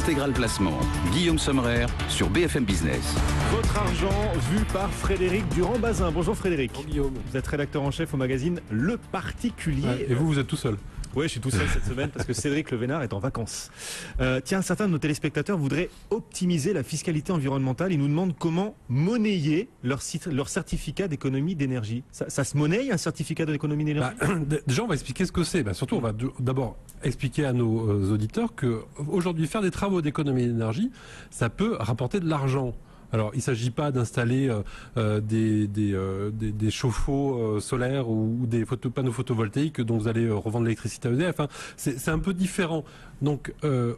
Intégral Placement, Guillaume Sommerer sur BFM Business. Votre argent vu par Frédéric Durand-Bazin. Bonjour Frédéric. Bonjour Guillaume. Vous êtes rédacteur en chef au magazine Le Particulier. Et vous êtes tout seul? Oui, je suis tout seul cette semaine parce que Cédric Le Vénard est en vacances. Tiens, certains de nos téléspectateurs voudraient optimiser la fiscalité environnementale. Ils nous demandent comment monnayer leur certificat d'économie d'énergie. Ça se monnaie un certificat d'économie d'énergie? Déjà, on va expliquer ce que c'est. Surtout, on va d'abord expliquer à nos auditeurs que aujourd'hui, faire des travaux d'économie d'énergie, ça peut rapporter de l'argent. Alors, il ne s'agit pas d'installer des chauffe-eau solaires ou des panneaux photovoltaïques dont vous allez revendre l'électricité à EDF. C'est un peu différent. Donc,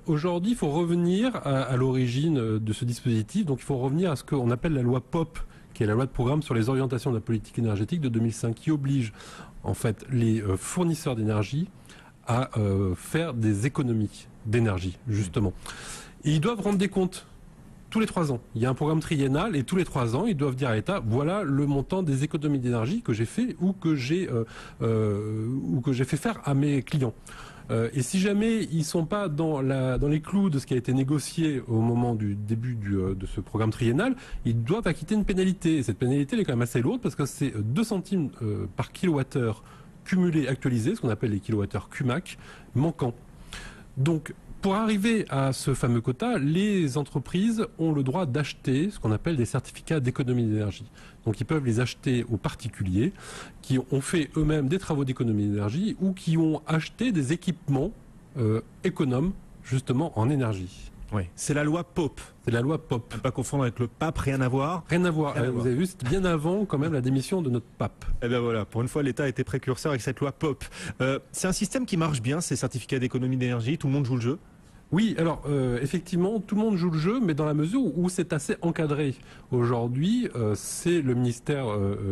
aujourd'hui, il faut revenir à l'origine de ce dispositif. Donc, il faut revenir à ce qu'on appelle la loi POP, qui est la loi de programme sur les orientations de la politique énergétique de 2005, qui oblige en fait les fournisseurs d'énergie à faire des économies d'énergie, justement. Et ils doivent rendre des comptes tous les 3 ans. Il y a un programme triennal et tous les 3 ans, ils doivent dire à l'État, voilà le montant des économies d'énergie que j'ai fait ou que j'ai fait faire à mes clients. Et si jamais ils sont pas dans les clous de ce qui a été négocié au moment du début de ce programme triennal, ils doivent acquitter une pénalité. Et cette pénalité, elle est quand même assez lourde parce que c'est 2 centimes par kilowattheure cumulé, actualisé, ce qu'on appelle les kilowattheures CUMAC, manquants. Donc, pour arriver à ce fameux quota, les entreprises ont le droit d'acheter ce qu'on appelle des certificats d'économie d'énergie. Donc ils peuvent les acheter aux particuliers qui ont fait eux-mêmes des travaux d'économie d'énergie ou qui ont acheté des équipements économes justement en énergie. Oui, c'est la loi POP. C'est la loi POP. Ne pas confondre avec le pape, rien à voir. Rien à voir. Vous avez vu, c'est bien avant quand même la démission de notre pape. Eh bien voilà, pour une fois l'État a été précurseur avec cette loi POP. C'est un système qui marche bien, ces certificats d'économie d'énergie, tout le monde joue le jeu? Oui, alors effectivement, tout le monde joue le jeu, mais dans la mesure où c'est assez encadré. Aujourd'hui, c'est le ministère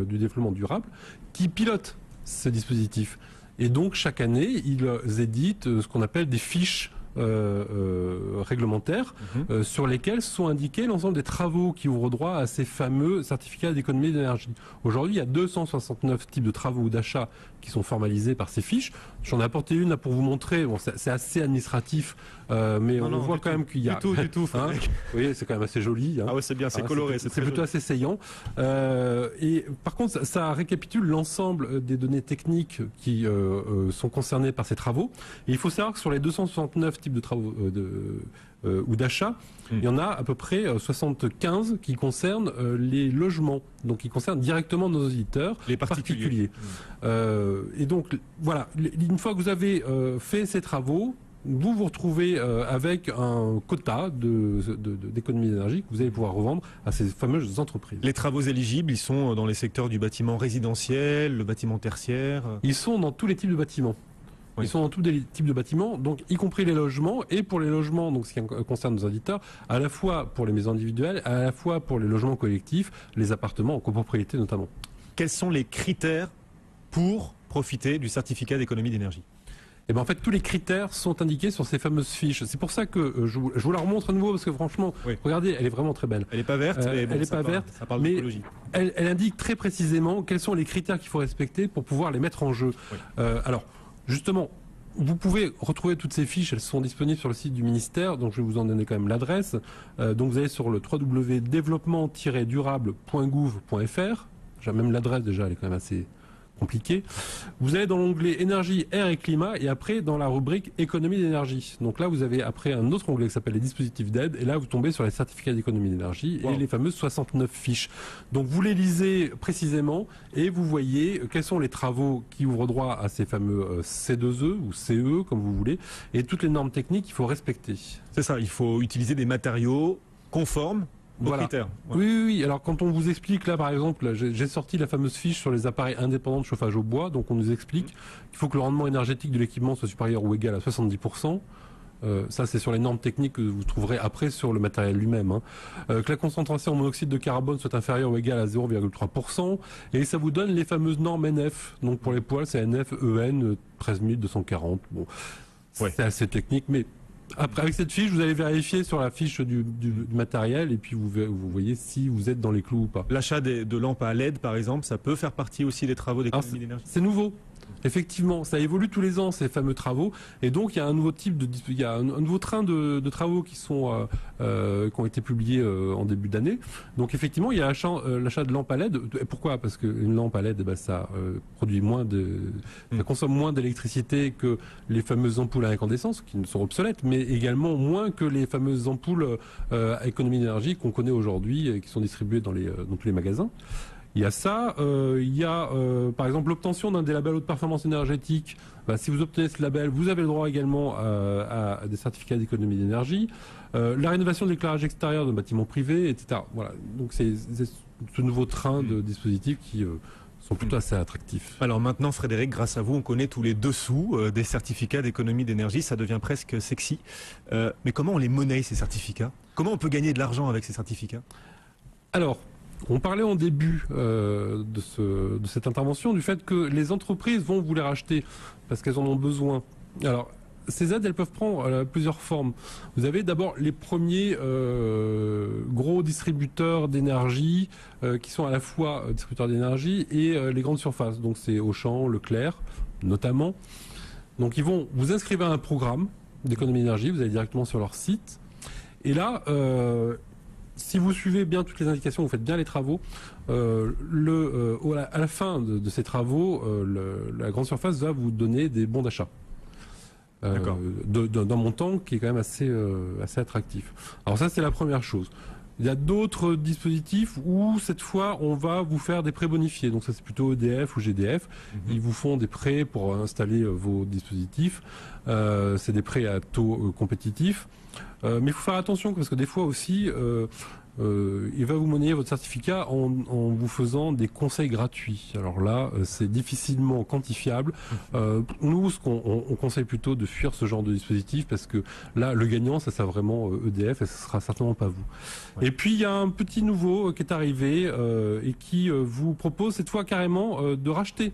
du Développement durable qui pilote ce dispositif. Et donc, chaque année, ils éditent ce qu'on appelle des fiches réglementaires sur lesquels sont indiqués l'ensemble des travaux qui ouvrent droit à ces fameux certificats d'économie d'énergie. Aujourd'hui, il y a 269 types de travaux ou d'achats qui sont formalisés par ces fiches. J'en ai apporté une là pour vous montrer. Bon, c'est assez administratif, mais on voit quand même qu'il y a... Du tout. Hein, oui, c'est quand même assez joli. Hein. Ah ouais, c'est bien, c'est coloré. C'est plutôt assez saillant. Et par contre, ça récapitule l'ensemble des données techniques qui sont concernées par ces travaux. Et il faut savoir que sur les 269 types de travaux ou d'achats, il y en a à peu près 75 qui concernent les logements, donc qui concernent directement nos auditeurs, les particuliers. Et donc voilà, une fois que vous avez fait ces travaux, vous vous retrouvez avec un quota d'économie d'énergie que vous allez pouvoir revendre à ces fameuses entreprises. Les travaux éligibles, ils sont dans les secteurs du bâtiment résidentiel, le bâtiment tertiaire? Ils sont dans tous les types de bâtiments. Ils sont dans tous les types de bâtiments, donc y compris les logements, et pour les logements, donc ce qui concerne nos auditeurs, à la fois pour les maisons individuelles, à la fois pour les logements collectifs, les appartements en copropriété notamment. Quels sont les critères pour profiter du certificat d'économie d'énergie? Eh ben en fait, tous les critères sont indiqués sur ces fameuses fiches. C'est pour ça que je vous la remontre à nouveau, parce que franchement, regardez, elle est vraiment très belle. Elle n'est pas verte, mais bon, ça parle d'écologie. Elle indique très précisément quels sont les critères qu'il faut respecter pour pouvoir les mettre en jeu. Oui. Alors, justement, vous pouvez retrouver toutes ces fiches, elles sont disponibles sur le site du ministère, donc je vais vous en donner quand même l'adresse. Donc vous allez sur le www.développement-durable.gouv.fr. J'ai même l'adresse déjà, elle est quand même assez compliquée. Vous allez dans l'onglet énergie, air et climat, et après dans la rubrique économie d'énergie. Donc là vous avez après un autre onglet qui s'appelle les dispositifs d'aide, et là vous tombez sur les certificats d'économie d'énergie et les fameuses 69 fiches. Donc vous les lisez précisément et vous voyez quels sont les travaux qui ouvrent droit à ces fameux C2E ou CE comme vous voulez, et toutes les normes techniques qu'il faut respecter. C'est ça, il faut utiliser des matériaux conformes aux critères. Ouais. Oui. Alors quand on vous explique là, par exemple, j'ai sorti la fameuse fiche sur les appareils indépendants de chauffage au bois. Donc on nous explique qu'il faut que le rendement énergétique de l'équipement soit supérieur ou égal à 70%. Ça, c'est sur les normes techniques que vous trouverez après sur le matériel lui-même. Que la concentration en monoxyde de carbone soit inférieure ou égale à 0,3%. Et ça vous donne les fameuses normes NF. Donc pour les poêles, c'est NF, EN, 13240. Bon, c'est assez technique, mais après, avec cette fiche, vous allez vérifier sur la fiche du matériel et puis vous voyez si vous êtes dans les clous ou pas. L'achat de lampes à LED, par exemple, ça peut faire partie aussi des travaux d'économie d'énergie? C'est nouveau. Effectivement, ça évolue tous les ans ces fameux travaux, et donc il y a un nouveau il y a un nouveau train de travaux qui ont été publiés en début d'année. Donc effectivement, il y a l'achat de lampes à LED. Pourquoi ? Parce qu'une lampe à LED, ça produit ça consomme moins d'électricité que les fameuses ampoules à incandescence qui sont obsolètes, mais également moins que les fameuses ampoules à économie d'énergie qu'on connaît aujourd'hui et qui sont distribuées dans tous les magasins. Il y a ça, il y a par exemple l'obtention d'un des labels haute performance énergétique. Si vous obtenez ce label, vous avez le droit également à des certificats d'économie d'énergie. La rénovation de l'éclairage extérieur de bâtiments privés, etc. Voilà. Donc c'est ce nouveau train de dispositifs qui sont plutôt assez attractifs. Alors maintenant, Frédéric, grâce à vous, on connaît tous les dessous des certificats d'économie d'énergie. Ça devient presque sexy. Mais comment on les monnaie, ces certificats ? Comment on peut gagner de l'argent avec ces certificats ? Alors, on parlait en début de cette intervention du fait que les entreprises vont vous les racheter parce qu'elles en ont besoin. Alors, ces aides, elles peuvent prendre plusieurs formes. Vous avez d'abord les premiers gros distributeurs d'énergie qui sont à la fois distributeurs d'énergie et les grandes surfaces. Donc c'est Auchan, Leclerc notamment. Donc ils vont vous inscrire à un programme d'économie d'énergie, vous allez directement sur leur site. Et là, si vous suivez bien toutes les indications, vous faites bien les travaux, à la fin de ces travaux, la grande surface va vous donner des bons d'achat. D'un montant qui est quand même assez attractif. Alors ça, c'est la première chose. Il y a d'autres dispositifs où, cette fois, on va vous faire des prêts bonifiés. Donc ça, c'est plutôt EDF ou GDF. Ils vous font des prêts pour installer vos dispositifs. C'est des prêts à taux compétitifs. Mais il faut faire attention parce que des fois aussi, il va vous monnayer votre certificat en vous faisant des conseils gratuits. Alors là, c'est difficilement quantifiable. Nous, on conseille plutôt de fuir ce genre de dispositif parce que là, le gagnant, ça sera vraiment EDF et ce sera certainement pas vous. Ouais. Et puis, il y a un petit nouveau qui est arrivé et qui vous propose cette fois carrément de racheter,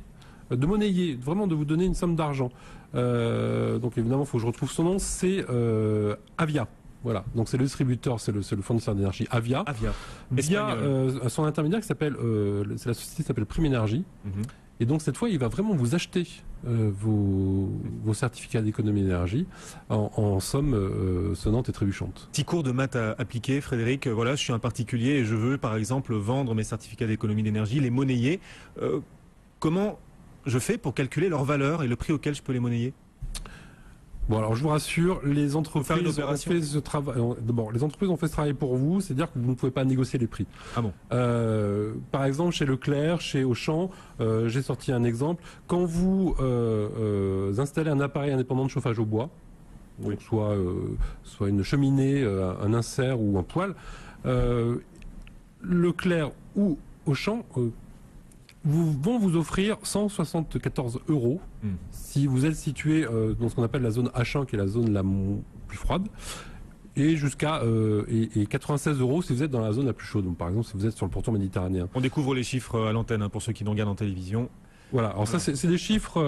de monnayer, vraiment de vous donner une somme d'argent. Donc évidemment, il faut que je retrouve son nom, c'est Avia. Voilà, donc c'est le distributeur, c'est le fournisseur d'énergie Avia. Via son intermédiaire qui s'appelle, c'est la société qui s'appelle Prime Énergie. Et donc cette fois, il va vraiment vous acheter vos certificats d'économie d'énergie en somme sonnante et trébuchante. Petit cours de maths appliqué, Frédéric. Voilà, je suis un particulier et je veux par exemple vendre mes certificats d'économie d'énergie, les monnayer. Comment je fais pour calculer leur valeur et le prix auquel je peux les monnayer ? Bon, alors je vous rassure, les entreprises ont fait ce travail. D'abord, les entreprises ont fait ce travail pour vous, c'est-à-dire que vous ne pouvez pas négocier les prix. Ah bon. Par exemple, chez Leclerc, chez Auchan, j'ai sorti un exemple. Quand vous installez un appareil indépendant de chauffage au bois, donc soit une cheminée, un insert ou un poêle, Leclerc ou Auchan vont vous offrir 174 € si vous êtes situé dans ce qu'on appelle la zone H1, qui est la zone la plus froide, et jusqu'à 96 € si vous êtes dans la zone la plus chaude. Donc, par exemple, si vous êtes sur le pourtour méditerranéen. On découvre les chiffres à l'antenne pour ceux qui nous regardent en télévision. Voilà, alors ça c'est des chiffres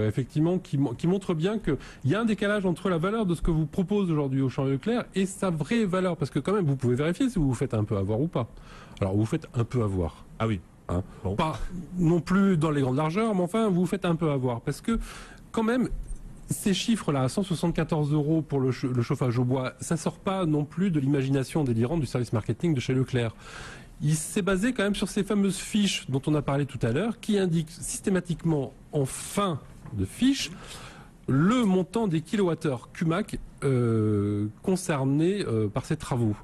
effectivement qui montrent bien qu'il y a un décalage entre la valeur de ce que vous propose aujourd'hui Auchan et Leclerc et sa vraie valeur, parce que quand même vous pouvez vérifier si vous vous faites un peu avoir ou pas. Alors vous faites un peu avoir. Ah oui. Hein. Bon. Pas non plus dans les grandes largeurs, mais enfin vous faites un peu avoir, parce que quand même ces chiffres-là, à 174 € pour le chauffage au bois, ça sort pas non plus de l'imagination délirante du service marketing de chez Leclerc. Il s'est basé quand même sur ces fameuses fiches dont on a parlé tout à l'heure, qui indiquent systématiquement en fin de fiche le montant des kilowattheures CUMAC concernés par ces travaux.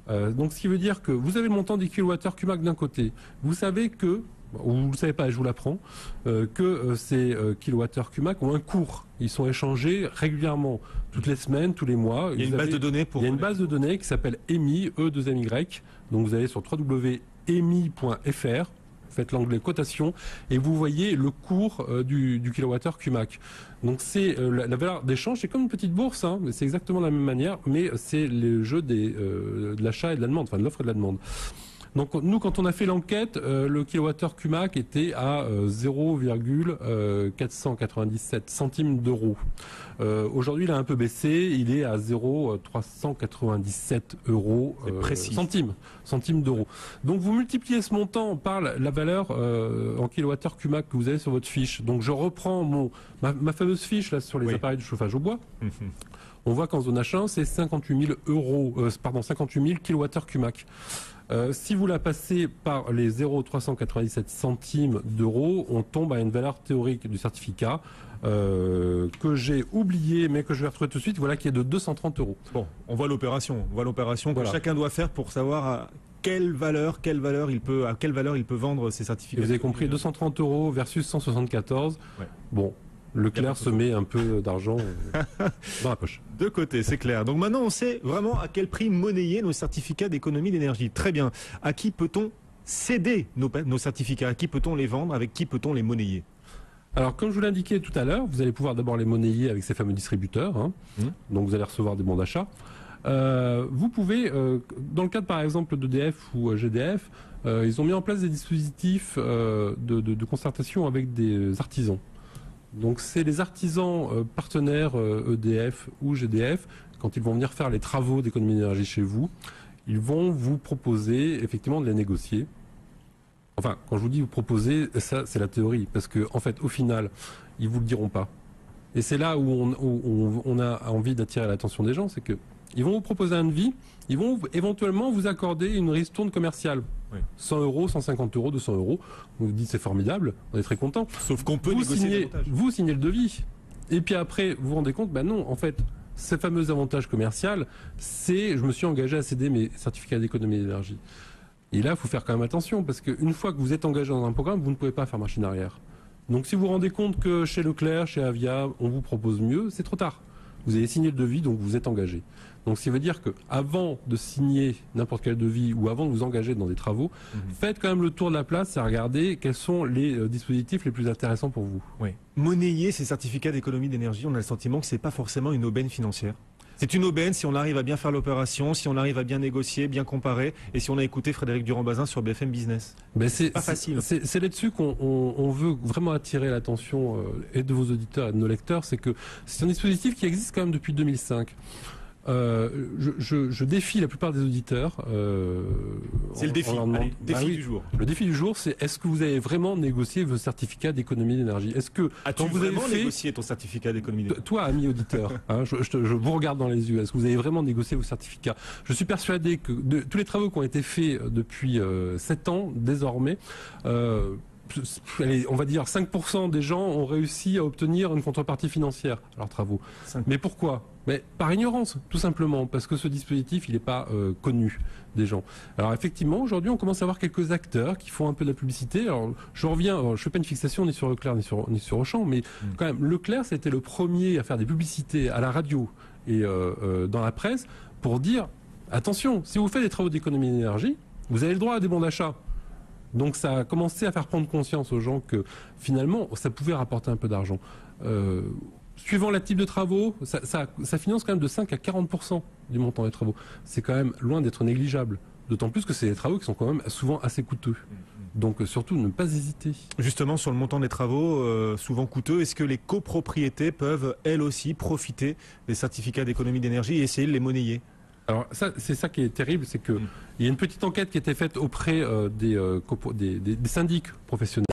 Donc ce qui veut dire que vous avez le montant des kilowattheures CUMAC d'un côté, vous savez que, ou vous ne le savez pas, je vous l'apprends, que ces kilowattheures CUMAC ont un cours. Ils sont échangés régulièrement, toutes les semaines, tous les mois. Il y a une base de données pour... Il y a une base de données qui s'appelle EMI, E2MY. Donc vous allez sur www.emi.fr, faites l'onglet cotation, et vous voyez le cours du kilowattheure CUMAC. Donc c'est la valeur d'échange, c'est comme une petite bourse, hein, c'est exactement de la même manière, mais c'est le jeu de l'achat et de la demande, enfin de l'offre et de la demande. Donc nous, quand on a fait l'enquête, le kilowattheure CUMAC était à 0,497 centimes d'euros. Aujourd'hui, il a un peu baissé, il est à 0,397 euros centimes d'euros. Donc vous multipliez ce montant par la valeur en kilowattheure CUMAC que vous avez sur votre fiche. Donc je reprends ma fameuse fiche là sur les appareils de chauffage au bois. On voit qu'en zone H1, c'est 58 000 kilowattheures CUMAC. Si vous la passez par les 0,397 centimes d'euros, on tombe à une valeur théorique du certificat que j'ai oublié, mais que je vais retrouver tout de suite, voilà, qui est de 230 euros. Bon, on voit l'opération que chacun doit faire pour savoir à quelle valeur il peut vendre ses certificats. Et vous avez compris, 230 euros versus 174. Ouais. Bon. Leclerc se met un peu d'argent dans la poche. De côté, c'est clair. Donc maintenant, on sait vraiment à quel prix monnayer nos certificats d'économie d'énergie. Très bien. À qui peut-on céder nos certificats? À qui peut-on les vendre? Avec qui peut-on les monnayer? Alors, comme je vous l'indiquais tout à l'heure, vous allez pouvoir d'abord les monnayer avec ces fameux distributeurs. Donc, vous allez recevoir des bons d'achat. Vous pouvez, dans le cadre par exemple d'EDF ou GDF, ils ont mis en place des dispositifs de concertation avec des artisans. Donc c'est les artisans partenaires EDF ou GDF, quand ils vont venir faire les travaux d'économie d'énergie chez vous, ils vont vous proposer effectivement de les négocier. Enfin, quand je vous dis vous proposer, ça c'est la théorie, parce que en fait au final, ils vous le diront pas. Et c'est là où on a envie d'attirer l'attention des gens, c'est que ils vont vous proposer un devis, ils vont éventuellement vous accorder une ristourne commerciale. 100 euros, 150 euros, 200 euros. Vous vous dites c'est formidable, on est très content. Sauf qu'on peut négocier davantage. Vous signez le devis. Et puis après, vous vous rendez compte, non, en fait, ce fameux avantage commercial, c'est je me suis engagé à céder mes certificats d'économie d'énergie. Et là, il faut faire quand même attention, parce qu'une fois que vous êtes engagé dans un programme, vous ne pouvez pas faire machine arrière. Donc si vous vous rendez compte que chez Leclerc, chez Avia, on vous propose mieux, c'est trop tard. Vous avez signé le devis, donc vous êtes engagé. Donc, ça veut dire qu'avant de signer n'importe quel devis ou avant de vous engager dans des travaux, faites quand même le tour de la place et regardez quels sont les dispositifs les plus intéressants pour vous. Oui. Monnayer ces certificats d'économie d'énergie, on a le sentiment que c'est pas forcément une aubaine financière. C'est une aubaine si on arrive à bien faire l'opération, si on arrive à bien négocier, bien comparer, et si on a écouté Frédéric Durand-Bazin sur BFM Business. C'est pas facile. C'est là-dessus qu'on veut vraiment attirer l'attention et de vos auditeurs et de nos lecteurs, c'est que c'est un dispositif qui existe quand même depuis 2005. Je défie la plupart des auditeurs. C'est le défi. Défi du jour. Le défi du jour, c'est est-ce que vous avez vraiment négocié vos certificats d'économie d'énergie? Est-ce que quand vous avez négocié ton certificat d'économie d'énergie? Toi, ami auditeur, je vous regarde dans les yeux. Est-ce que vous avez vraiment négocié vos certificats? Je suis persuadé que tous les travaux qui ont été faits depuis 7 ans, désormais, on va dire 5% des gens ont réussi à obtenir une contrepartie financière à leurs travaux. Mais pourquoi? Mais par ignorance, tout simplement, parce que ce dispositif, il n'est pas connu des gens. Alors effectivement, aujourd'hui, on commence à avoir quelques acteurs qui font un peu de la publicité. Alors je reviens, je fais pas une fixation ni sur Leclerc ni sur Auchan, mais quand même, Leclerc, c'était le premier à faire des publicités à la radio et dans la presse pour dire, attention, si vous faites des travaux d'économie d'énergie, vous avez le droit à des bons d'achat. Donc ça a commencé à faire prendre conscience aux gens que finalement, ça pouvait rapporter un peu d'argent. Suivant le type de travaux, ça finance quand même de 5 à 40% du montant des travaux. C'est quand même loin d'être négligeable. D'autant plus que c'est des travaux qui sont quand même souvent assez coûteux. Donc surtout, ne pas hésiter. Justement, sur le montant des travaux, souvent coûteux, est-ce que les copropriétés peuvent, elles aussi, profiter des certificats d'économie d'énergie et essayer de les monnayer ? Alors c'est ça qui est terrible, c'est que il y a une petite enquête qui a été faite auprès des syndics professionnels.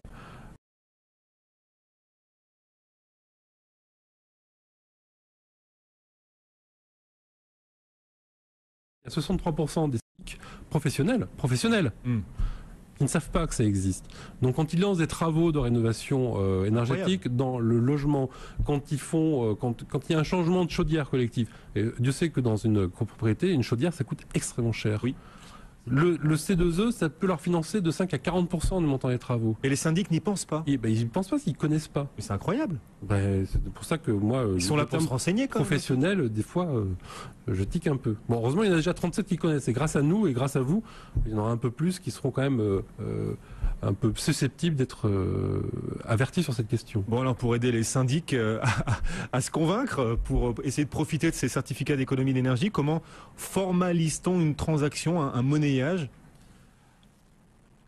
Il y a 63% des syndics professionnels qui ne savent pas que ça existe. Donc quand ils lancent des travaux de rénovation énergétique dans le logement, quand il y a un changement de chaudière collective, et Dieu sait que dans une copropriété, une chaudière, ça coûte extrêmement cher. Oui. Le C2E, ça peut leur financer de 5 à 40% du montant des travaux. Et les syndics n'y pensent pas. Ils n'y pensent pas s'ils ne connaissent pas. Mais c'est incroyable. C'est pour ça que moi, ils sont là pour se renseigner quand même. Professionnels, des fois, je tique un peu. Bon, heureusement, il y en a déjà 37 qui connaissent. Et grâce à nous et grâce à vous, il y en aura un peu plus qui seront quand même un peu susceptibles d'être avertis sur cette question. Bon, alors pour aider les syndics à se convaincre, pour essayer de profiter de ces certificats d'économie d'énergie, comment formalise-t-on une transaction, un monnayage ?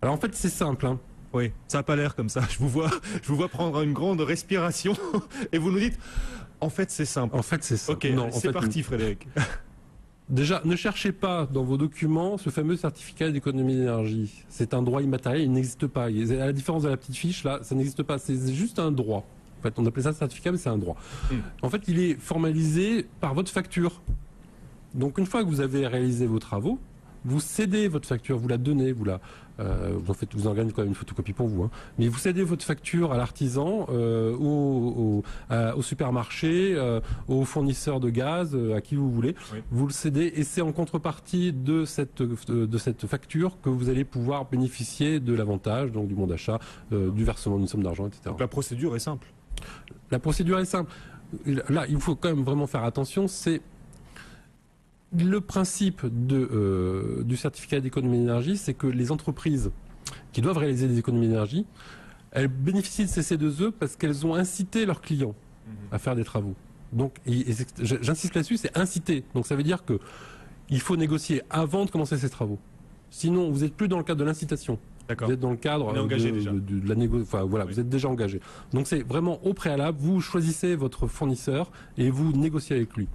Alors en fait, c'est simple. Hein. Oui, ça n'a pas l'air comme ça. Je vous vois prendre une grande respiration et vous nous dites, en fait, c'est simple. En fait, c'est simple. Ok, Non, c'est parti, Frédéric. Déjà, ne cherchez pas dans vos documents ce fameux certificat d'économie d'énergie. C'est un droit immatériel, il n'existe pas. À la différence de la petite fiche, là, ça n'existe pas. C'est juste un droit. En fait, on appelait ça certificat, mais c'est un droit. En fait, il est formalisé par votre facture. Donc, une fois que vous avez réalisé vos travaux, vous cédez votre facture, vous la donnez, vous en gagnez quand même une photocopie pour vous, hein. Mais vous cédez votre facture à l'artisan, au supermarché, au fournisseur de gaz, à qui vous voulez. Oui. Vous le cédez et c'est en contrepartie de cette facture que vous allez pouvoir bénéficier de l'avantage, donc du bon d'achat, du versement d'une somme d'argent, etc. Donc la procédure est simple. La procédure est simple. Là, il faut quand même vraiment faire attention, c'est le principe du certificat d'économie d'énergie, c'est que les entreprises qui doivent réaliser des économies d'énergie, elles bénéficient de ces C2E parce qu'elles ont incité leurs clients à faire des travaux. Donc, j'insiste là-dessus, c'est inciter. Donc, ça veut dire que il faut négocier avant de commencer ces travaux. Sinon, vous n'êtes plus dans le cadre de l'incitation. Vous êtes dans le cadre de la négociation. Enfin, voilà, oui. Vous êtes déjà engagé. Donc, c'est vraiment au préalable, vous choisissez votre fournisseur et vous négociez avec lui.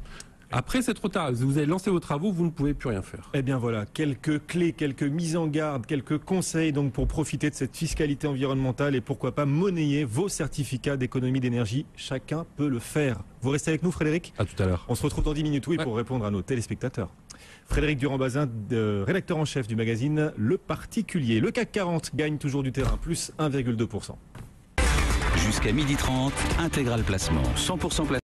Après, c'est trop tard. Vous avez lancé vos travaux, vous ne pouvez plus rien faire. Eh bien voilà, quelques clés, quelques mises en garde, quelques conseils donc pour profiter de cette fiscalité environnementale et pourquoi pas monnayer vos certificats d'économie d'énergie. Chacun peut le faire. Vous restez avec nous, Frédéric ? À tout à l'heure. On se retrouve dans 10 minutes, oui, pour répondre à nos téléspectateurs. Frédéric Durand-Bazin, rédacteur en chef du magazine Le Particulier. Le CAC 40 gagne toujours du terrain, plus 1,2%. Jusqu'à 12h30, intégral placement, 100% placement.